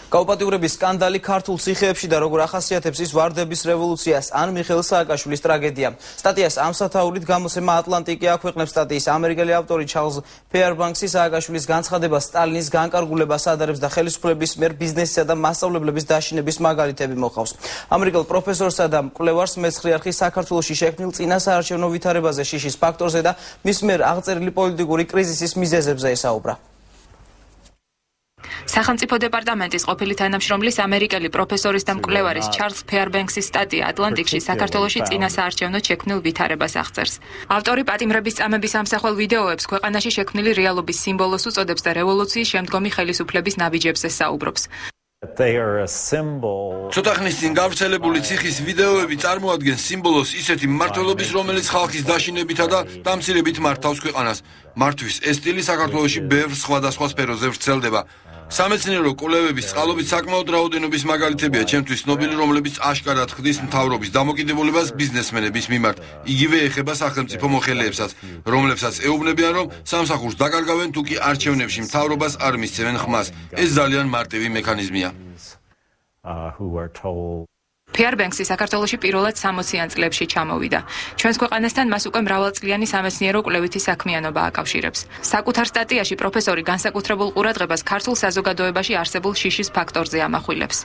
გაუპატიურების სკანდალი ქართულ ციხეებში და როგორ ახასიათებს ის ვარდების რევოლუციას ან მიხეილ სააკაშვილის ტრაგედია. სტატიას ამ სათაურით გამოცემა ატლანტიკი აქვეყნებს სტატიის ამერიკელი ავტორი ჩარლზ ფეერბანქსი სააკაშვილის განცხადება სტალინის განკარგულებას ადარებს და ხელისუფლების მიერ ბიზნესისა და მასწავლებლების დაშინების მაგალითები მოყავს. ამერიკელ პროფესორსა და მკვლევარს მეცხრე არხი საქართველოში შექმნილ წინასაარჩევნო ვითარებაზე შიშის ფაქტორზე და მის მიერ აღწერილი პოლიტიკური კრიზისის მიზეზებზე ესაუბრა. სახელმწიფო დეპარტამენტის ყოფილი თანამშრომლის ამერიკელი პროფესორის და მკვლევარის ჩარლზ ფეერბენქსის სტატია ატლანტიკში საქართველოში წინასაარჩევნო შექმნილ ვითარებას აღწერს. ავტორი პატიმრების წამების ამსახველ ვიდეოებს ქვეყანაში შექმნილი რეალობის სიმბოლოს უწოდებს და რევოლუციის შემდგომი ხელისუფლების ნაბიჯებზე საუბრობს. ცოტა ხნის წინ გავრცელებული ციხის ვიდეოები წარმოადგენს სიმბოლოს ისეთი მმართველობის, რომელიც ხალხის დაშინებითა და დამცირებით მართავს ქვეყანას. მართვის ეს სტილი საქართველოში ბევრ სხვადასხვა სფეროზე ვრცელდება. სამეცნიერო კვლევების წყალობით საკმაოდ რაოდენობის მაგალითებია ჩემთვის ცნობილი, რომლებიც აშკარად ხდის მთავრობის დამოკიდებულებას ბიზნესმენების მიმართ. იგივე ეხება სახელმწიფო მოხელეებსაც, რომლებსაც ეუბნებიან, რომ სამსახურს დაკარგავენ, თუ კი არჩევნებში მთავრობას არ მისცემენ ხმას. ეს ძალიან მარტივი მექანიზმია. ფეერბენქსი საქართველოში პირველად 60-იან წლებში ჩამოვიდა. ჩვენს ქვეყანასთან მას უკვე მრავალწლიანი სამეცნიერო კვლევითი საქმიანობა აკავშირებს. საკუთარ სტატიაში პროფესორი განსაკუთრებულ ყურადღებას ქართულ საზოგადოებაში არსებულ შიშის ფაქტორზე ამახვილებს.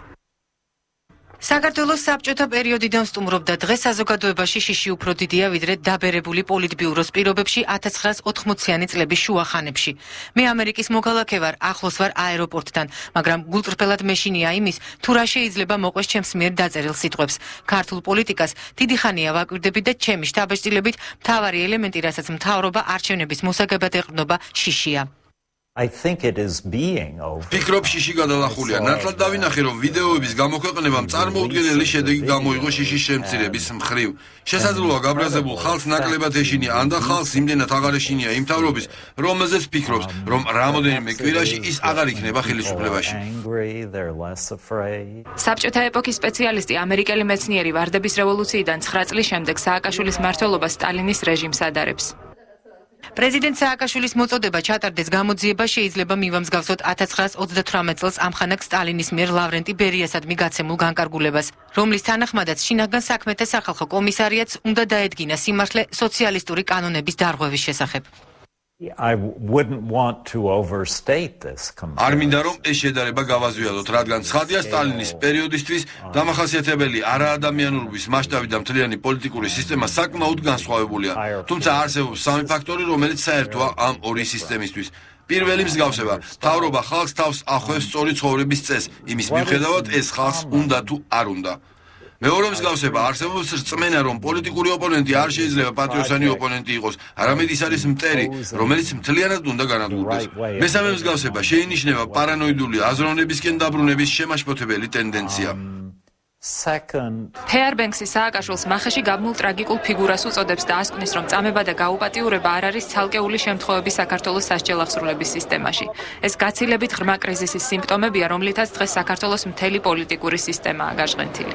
საქართველოს საბჭოთა პერიოდიდან სტუმრობდა, დღეს საზოგადოებაში შიში უფრო დიდია ვიდრე დაბერებული პოლიტბიუროს პირობებში 1980-იანი წლების შუახანებში. მე ამერიკის მოქალაქე ვარ, ახლოს ვარ აეროპორტთან, მაგრამ გულწრფელად მეშინია იმის, თუ რა შეიძლება მოყვეს ჩემს მიერ დაწერილ სიტყვებს. ქართულ პოლიტიკას დიდი ხანია ვაკვირდები და ჩემი შთაბეჭდილებით მთავარი ელემენტი, რასაც მთავრობა არჩევნების მოსაგებად ეყრდნობა, შიშია. ფიქრობ, შიში გადალახულია. ნათლად დავინახე, რომ ვიდეოების გამოქვეყნებამ წარმოუდგენელი შედეგი გამოიღო შიშის შემცირების მხრივ. შესაძლოა გაბრაზებულ ხალხს ნაკლებად ეშინია, ან და ხალხს იმდენად აღარ ეშინია იმ მთავრობის, რომელზეც ფიქრობს, რომ რამოდენიმე კვირაში ის აღარ იქნება ხელისუფლებაში. საბჭოთა ეპოქის სპეციალისტი, ამერიკელი მეცნიერი ვარდების რევოლუციიდან 9 წლის შემდეგ სააკაშვილის მმართველობას სტალინის რეჟიმს ადარებს. პრეზიდენტ სააკაშვილის მოწოდება ჩატარდეს გამოძიება შეიძლება მივამსგავსოთ 1938 წელს ამხანაგ სტალინის მიერ ლავრენტი ბერიასადმი გაცემულ განკარგულებას, რომლის თანახმადაც შინაგან საქმეთა სახალხო კომისარიატს უნდა დაედგინა სიმართლე სოციალისტური კანონების დარღვევის შესახებ. არ მინდა რომ ეს შედარება გავაზვიადოთ, რადგან ცხადია სტალინის პერიოდისთვის დამახასიათებელი არაადამიანურობის მასშტაბი და მთლიანი პოლიტიკური სისტემა საკმაოდ განსხვავებულია. თუმცა არსებობს სამი ფაქტორი, რომელიც საერთოა ამ ორი სისტემისთვის. პირველი მსგავსება, მთავრობა ხალხს თავს ახვევს სწორი ცხოვრების წესს, იმის მიუხედავად ეს ხალხს უნდა თუ არ უნდა. მეორე მსგავსება, არსებობს რწმენა, რომ პოლიტიკური ოპონენტი არ შეიძლება პატრიოტული ოპონენტი იყოს, არამედ ის არის მტერი, რომელიც მთლიანად უნდა განადგურდეს. მესამე მსგავსება, შეინიშნება პარანოიდული აზროვნებისკენ დაბრუნების შემაშფოთებელი ტენდენცია. ფეერბენქსი სააკაშვილს მახეში გაბმულ ტრაგიკულ ფიგურას უწოდებს და ასკვნის, რომ წამება და გაუპატიურება არ არის ცალკეული შემთხვევები საქართველოს სასჯელ აღსრულების სისტემაში. ეს გაცილებით ღრმა კრიზისის სიმპტომებია, რომლითაც დღეს საქართველოს მთელი პოლიტიკური სისტემაა გაჟღენთილი.